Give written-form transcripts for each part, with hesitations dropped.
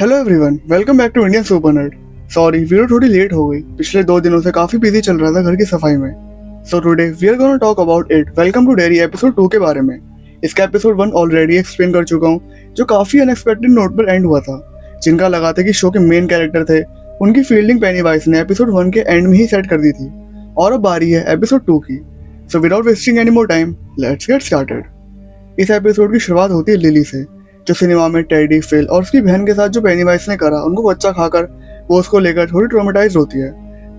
Hello everyone, welcome back to Indian super nerd. Sorry, video थोड़ी late हो गई। पिछले 2 दिनों से काफी बिजी चल रहा था घर की सफाई में। So today we are gonna talk about it welcome to dairy episode 2 के बारे में। इसका एपिसोड 1 ऑलरेडी एक्सप्लेन कर चुका हूँ, जो काफी अनएक्सपेक्टेड नोट पर एंड हुआ था। जिनका लगा था कि शो के मेन कैरेक्टर थे, उनकी फील्डिंग पेनीवाइज ने एपिसोड 1 के एंड में ही सेट कर दी थी। और अब बारी है एपिसोड 2 की। So without wasting any more time, let's get started. इस एपिसोड की शुरुआत होती है लिली से, जो सिनेमा में टेडी, फिल और उसकी बहन के साथ जो पेनीवाइज ने करा उनको बच्चा खाकर वो उसको लेकर थोड़ी ट्रॉमेटाइज होती है।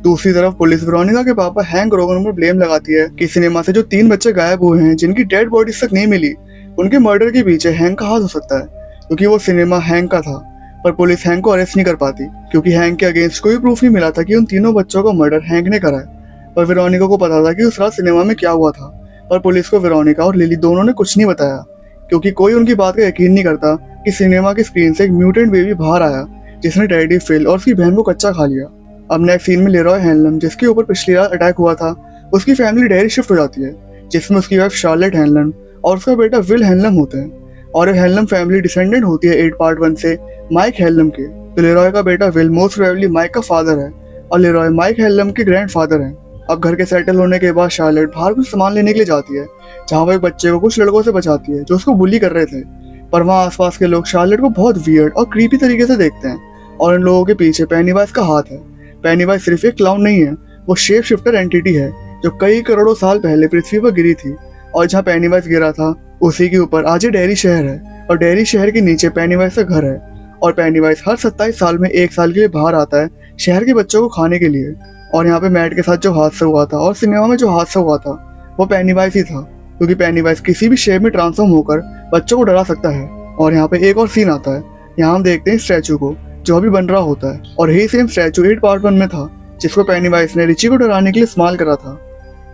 दूसरी तरफ पुलिस वेरोनिका के पापा हैंक रोगन पर ब्लेम लगाती है कि सिनेमा से जो 3 बच्चे गायब हुए हैं, जिनकी डेड बॉडीज तक नहीं मिली, उनके मर्डर के पीछे हैंक का हाथ हो सकता है, क्योंकि वो सिनेमा हैंक का था। पर पुलिस हैंक को अरेस्ट नहीं कर पाती, क्योंकि हैंक के अगेंस्ट कोई प्रूफ नहीं मिला था कि उन तीनों बच्चों का मर्डर हैंक ने करा है। पर वेरोनिका को पता था कि उस रात सिनेमा में क्या हुआ था, पर पुलिस को वेरोनिका और लिली दोनों ने कुछ नहीं बताया, क्योंकि कोई उनकी बात का यकीन नहीं करता कि सिनेमा की स्क्रीन से एक म्यूटेंट बेबी बाहर आया, जिसने टेडी, फिल और उसकी बहन को कच्चा खा लिया। अब नेक्स्ट सीन में लेरॉय हैनलम, जिसके ऊपर पिछली रात अटैक हुआ था, उसकी फैमिली डेयरी शिफ्ट हो जाती है, जिसमें उसकी वाइफ शार्लेट हैनलम और उसका बेटा विल हैनलम होते हैं। और ये हैनलम फैमिली डिसेंडेंट होती है 8 पार्ट 1 से माइक हैनलम के। तो लेरॉय का बेटा विल मोस्ट प्रोबेबली माइक का फादर है और लेरॉय माइक हैनलम के ग्रैंडफादर हैं। अब घर के सेटल होने के बाद शार्लेट बाहर कुछ सामान लेने के लिए जाती है, जहाँ वो एक बच्चे को कुछ लड़कों से बचाती है जो उसको बुली कर रहे थे। पर वहाँ आसपास के लोग शार्लेट को बहुत वियर्ड और क्रीपी तरीके से देखते हैं, और इन लोगों के पीछे पेनीवाइज का हाथ है। पेनीवाइज सिर्फ एक क्लाउन नहीं है, वो शेप शिफ्टर एंटिटी है जो कई करोड़ों साल पहले पृथ्वी पर गिरी थी। और जहाँ पेनीवाइज गिरा था उसी के ऊपर आज ये डेयरी शहर है, और डेयरी शहर के नीचे पेनीवाइज का घर है। और पेनीवाइज हर 27 साल में 1 साल के लिए बाहर आता है शहर के बच्चों को खाने के लिए। और यहाँ पे मैट के साथ जो हादसा हुआ था और सिनेमा में जो हादसा हुआ था, वो पेनीवाइज ही था, क्योंकि पेनीवाइज किसी भी शेप में ट्रांसफॉर्म होकर बच्चों को डरा सकता है। और यहाँ पे एक और सीन आता है, यहाँ हम देखते हैं स्टैचू को जो अभी बन रहा होता है, और यही सेम स्टैचू 8 पार्ट 1 में था, जिसको पेनीवाइज ने रिची को डराने के लिए इस्तेमाल करा था।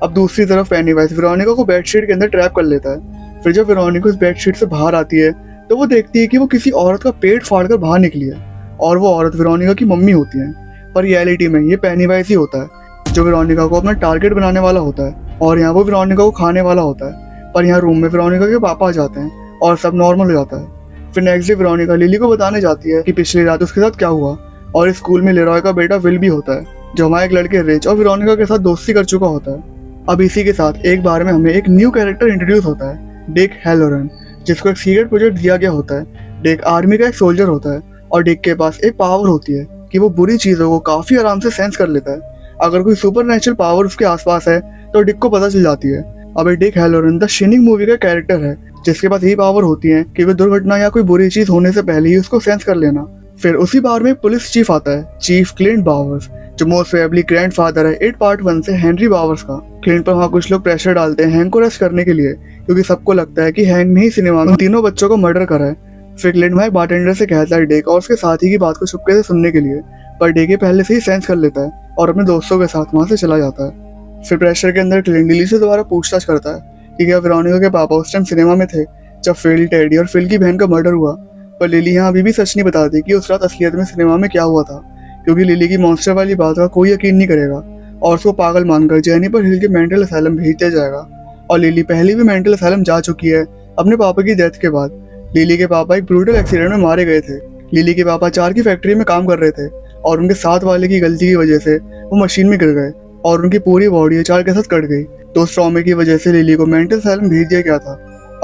अब दूसरी तरफ पेनीवाइज वेरोनिका को बेडशीट के अंदर ट्रैप कर लेता है। फिर जब वेरोनिका उस बेडशीट से बाहर आती है, तो वो देखती है कि वो किसी औरत का पेट फाड़कर बाहर निकली है, और वो औरत वेरोनिका की मम्मी होती है। पर रियलिटी में ये पेनीवाइज ही होता है, जो वेरोनिका को अपना टारगेट बनाने वाला होता है, और यहाँ वो वेरोनिका को खाने वाला होता है। पर यहाँ रूम में वेरोनिका के पापा आ जाते हैं और सब नॉर्मल हो जाता है। फिर नेक्स्ट डे वेरोनिका लिली को बताने जाती है कि पिछली रात उसके साथ क्या हुआ, और स्कूल में लेरॉय का बेटा विल भी होता है, जो हमारे एक लड़के रिच और वेरोनिका के साथ दोस्ती कर चुका होता है। अब इसी के साथ एक बार में हमें एक न्यू कैरेक्टर इंट्रोड्यूस होता है, डिक हैलोरन, जिसको एक सीक्रेट प्रोजेक्ट दिया गया होता है। डिक आर्मी का एक सोल्जर होता है, और डिक के पास एक पावर होती है कि वो बुरी चीज़ों को काफ़ी आराम से सेंस कर लेता है। अगर कोई सुपर नेचुरल पावर उसके आसपास है तो डिक को पता चल जाती है। अब डिक हैलोरन द शिनिंग मूवी का कैरेक्टर है, जिसके पास यही पावर होती है कि वो दुर्घटना या कोई बुरी चीज होने से पहले ही उसको सेंस कर लेना। फिर उसी बार में पुलिस चीफ आता है, चीफ क्लिंट बावर्स, जो मोस्ट प्रोबेबली ग्रैंडफादर है 8 पार्ट 1 से हेनरी बावर्स का। क्लिंट पर वहाँ कुछ लोग प्रेशर डालते हैं हैंक को अरेस्ट करने के लिए, क्योंकि सबको लगता है कि हैंक ने ही सिनेमा में तीनों बच्चों को मर्डर करा है। फिर क्लिंट वहाँ बारटेंडर से कहता है डिक और उसके साथी की बात को चुपके से सुनने के लिए, पर डिक पहले से ही सेंस कर लेता है और अपने दोस्तों के साथ वहाँ से चला जाता है। फिर प्रेशर के अंदर क्लिंट लिली से दोबारा पूछताछ करता है कि क्या वेरोनिका के पापा उस टाइम सिनेमा में थे जब फिल, टेडी और फिल की बहन का मर्डर हुआ। पर लिली यहाँ अभी भी सच नहीं बताती कि उस रात असलियत में सिनेमा में क्या हुआ था, क्योंकि लिली की मॉन्स्टर वाली बात का कोई यकीन नहीं करेगा और उसको पागल मानकर जेनिफर हिल के मेंटल असाइलम भेज दिया जाएगा। और लिली पहले भी मेंटल असाइलम जा चुकी है अपने पापा की डेथ के बाद। लिली के पापा एक ब्रूटल एक्सीडेंट में मारे गए थे। लिली के पापा 4 की फैक्ट्री में काम कर रहे थे, और उनके साथ वाले की गलती की वजह से वो मशीन में गिर गए और उनकी पूरी बॉडी 4 के साथ कट गई। तो उस ट्रॉमे की वजह से लिली को मेंटल असाइलम भेज दिया गया था।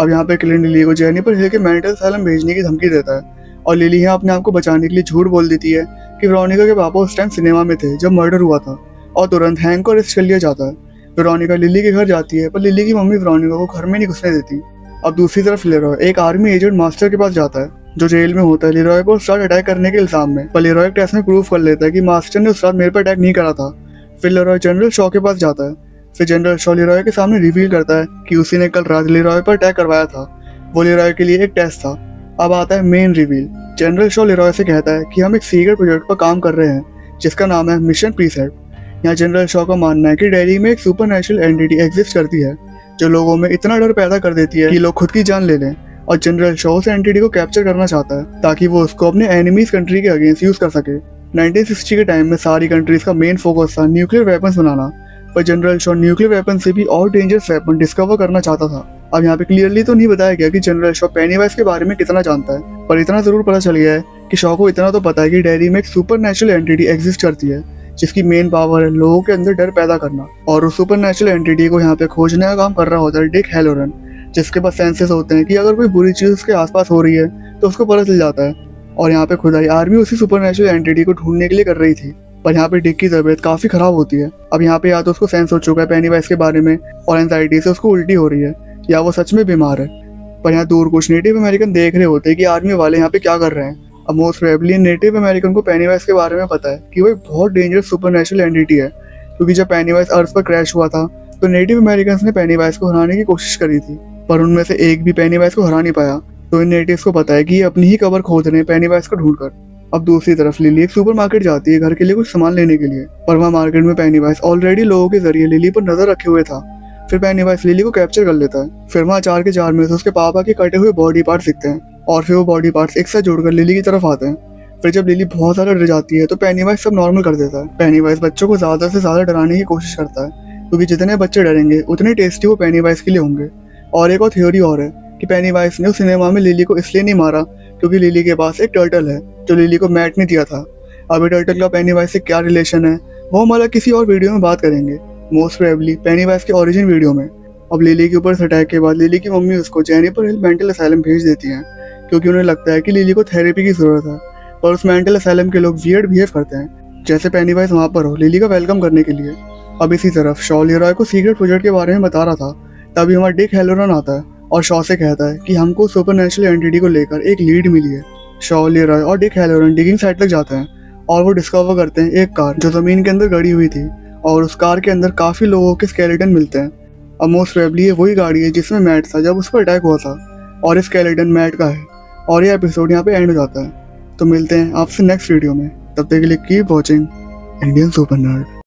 अब यहाँ पे क्लिंट लिली को जेनिफर हिल के मेंटल असाइलम भेजने की धमकी देता है, और लिली यहाँ अपने आप को बचाने के लिए झूठ बोल देती है कि वेरोनिका के पापा उस टाइम सिनेमा में थे जब मर्डर हुआ था, और तुरंत हैंक को अरेस्ट कर लिया जाता है। वेरोनिका लिली के घर जाती है, पर लिली की मम्मी वेरोनिका को घर में नहीं घुसने देती। अब दूसरी तरफ लेरॉय एक आर्मी एजेंट मास्टर के पास जाता है, जो जेल में होता है लेरॉय पर उस रात अटैक करने के इल्जाम में। पर लेरॉय टेस्ट में प्रूव कर लेता है कि मास्टर ने उस रात मेरे पर अटैक नहीं करा था। फिर लेरॉय जनरल शॉ के पास जाता है। फिर जनरल शॉ लेरॉय के सामने रिवील करता है कि उसी ने कल रात लेरॉय पर अटैक करवाया था। वो लेरॉय के लिए एक टेस्ट था। अब आता है main reveal. General Shaw Leroy से कहता है कि हम एक सीक्रेट प्रोजेक्ट पर काम कर रहे हैं, जिसका नाम है मिशन प्रीसेप्ट। यहाँ जनरल शॉ का मानना है कि डेयरी में एक सुपर नेचुरल एंटिटी एग्जिस्ट करती है, जो लोगों में इतना डर पैदा कर देती है कि लोग खुद की जान ले लें। और जनरल शॉ उस एंटिटी को कैप्चर करना चाहता है ताकि वो उसको अपने एनिमीज कंट्री के अगेंस्ट यूज कर सके। 1960 के टाइम में सारी कंट्रीज का मेन फोकस था न्यूक्लियर वेपन्स बनाना, पर जनरल शॉ न्यूक्लियर वेपन से भी और डेंजरस वेपन डिस्कवर करना चाहता था। अब यहाँ पे क्लियरली तो नहीं बताया गया कि जनरल शॉ पेनीवाइज के बारे में कितना जानता है, पर इतना जरूर पता चल गया है कि शॉ को इतना तो पता है कि डेयरी में एक सुपर नेचुरल एंटिटी एग्जिस्ट करती है जिसकी मेन पावर है लोगों के अंदर डर पैदा करना। और उस सुपर नेचुरल एंटिटी को यहाँ पे खोजने का काम कर रहा होता है डिक हैलोरन, जिसके पास सेंसेस होते हैं कि अगर कोई बुरी चीज उसके आसपास हो रही है तो उसको पता चल जाता है। और यहाँ पे खुदाई आर्मी उसी सुपर नेचुरल एंटिटी को ढूंढने के लिए कर रही थी, पर यहाँ पे डिक की तबीयत काफी खराब होती है। अब यहाँ पे या तो उसको सेंस हो चुका है पेनीवाइज के बारे में और एंजाइटी से उसको उल्टी हो रही है, या वो सच में बीमार है। पर यहाँ दूर कुछ नेटिव अमेरिकन देख रहे होते हैं कि आर्मी वाले यहाँ पे क्या कर रहे हैं। अब मोस्ट प्रोबेबली नेटिव अमेरिकन को पेनीवाइज के बारे में पता है कि वो एक बहुत डेंजरस सुपरनैचुरल एंटिटी है, क्योंकि जब पेनीवाइज अर्थ पर क्रैश हुआ था तो नेटिव अमेरिकन ने पेनीवाइज को हराने की कोशिश करी थी, पर उनमें से एक भी पेनीवाइज को हरा नहीं पाया। तो इन नेटिव्स को पता है कि ये अपनी ही कबर खोद रहे हैं पेनीवाइज को ढूंढकर। अब दूसरी तरफ लिली एक सुपरमार्केट जाती है घर के लिए कुछ सामान लेने के लिए, पर वहाँ मार्केट में पेनीवाइज ऑलरेडी लोगों के जरिए लिली पर नजर रखे हुए था। फिर पेनीवाइज लिली को कैप्चर कर लेता है। फिर वहाँ 4 के 4 में से उसके पापा के कटे हुए बॉडी पार्ट्स दिखते हैं और फिर वो बॉडी पार्ट्स एक साथ जोड़कर लिली की तरफ आते हैं। फिर जब लिली बहुत ज्यादा डर जाती है तो पेनीवाइज सब नॉर्मल कर देता है। पेनीवाइज बच्चों को ज्यादा से ज्यादा डराने की कोशिश करता है, क्योंकि जितने बच्चे डरेंगे उतने टेस्टी वो पेनीवाइज के लिए होंगे। और एक और थ्योरी और है कि पेनीवाइज ने उस सिनेमा में लिली को इसलिए नहीं मारा क्योंकि लिली के पास एक टर्टल है जो लिली को मैट ने दिया था। अब ये टर्टल का पेनीवाइज से क्या रिलेशन है वो हम अलग किसी और वीडियो में बात करेंगे, मोस्ट प्रोबेबली पेनीवाइज के ओरिजिन वीडियो में। अब लिली के ऊपर इस अटैक के बाद लिली की मम्मी उसको जेनिफर हिल मेंटल असाइलम भेज देती हैं, क्योंकि उन्हें लगता है कि लिली को थेरेपी की जरूरत है। पर उस मेंटल असाइलम के लोग वियर्ड बिहेव करते हैं, जैसे पेनीवाइज वहाँ पर हो लिली का वेलकम करने के लिए। अब इसी तरफ शॉ लीरॉय को सीक्रेट प्रोजेक्ट के बारे में बता रहा था, तभी हमारा डिक हैलोरन आता है और शॉ से कहता है कि हमको सुपरनैचुरल एंटिटी को लेकर एक लीड मिली है। शॉ, लीरॉय और डिक हैलोरन डिगिंग साइट तक जाते हैं और वो डिस्कवर करते हैं एक कार जो जमीन के अंदर गड़ी हुई थी, और उस कार के अंदर काफी लोगों के स्केलेटन मिलते हैं। अब मोस्ट प्रोबेबली ये वही गाड़ी है जिसमें मैट था जब उस पर अटैक हुआ था, और स्केलेटन मैट का है। और ये एपिसोड यहाँ पे एंड हो जाता है। तो मिलते हैं आपसे नेक्स्ट वीडियो में, तब तक के लिए keep watching Indian super nerd.